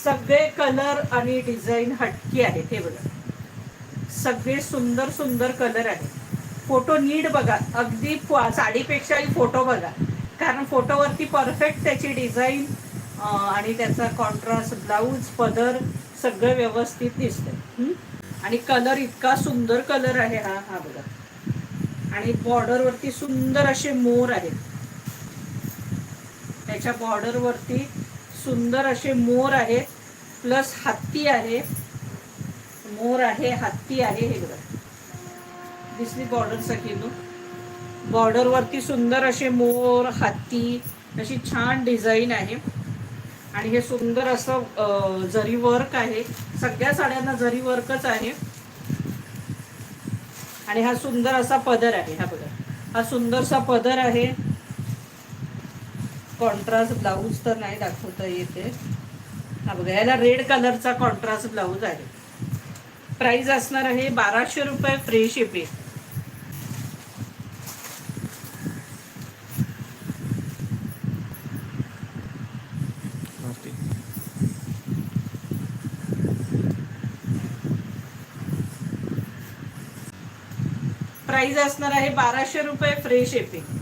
सगळे कलर आणि डिझाईन हटकी आहेत. हे बघा, सगळे सुंदर सुंदर कलर आहेत. फोटो नीट बघा, अगदी साडीपेक्षाही फोटो बघा, कारण फोटोवरती परफेक्ट त्याची डिझाईन आणि त्याचा कॉन्ट्रास्ट, ब्लाऊज, पदर सगळं व्यवस्थित दिसतंय. आणि कलर इतका सुंदर कलर आहे हा. हा बघा, आणि बॉर्डरवरती सुंदर असे मोर आहेत. त्याच्या बॉर्डरवरती सुंदर असे मोर आहेत, प्लस हत्ती आहे. मोर आहे, हत्ती आहे. हे बघा, दिसली बॉर्डर सगळी. बॉर्डर वरती सुंदर असे मोर, हत्ती अशी छान डिझाईन आहे. आणि हे सुंदर असं जरी वर्क आहे. सगळ्या साड्यांना जरी वर्कच आहे. आणि हा सुंदर असा पदर आहे. हा बघा, हा सुंदरसा पदर आहे. कॉन्ट्रास्ट ब्लाऊज तर नाही दाखवता येते. हा बघा, याला रेड कलरचा कॉन्ट्रास्ट ब्लाऊज आहे. प्राइस असणार आहे 1200 रुपये, फ्री शिपिंग. प्राइस असणार आहे 1200 रुपये, फ्री शिपिंग.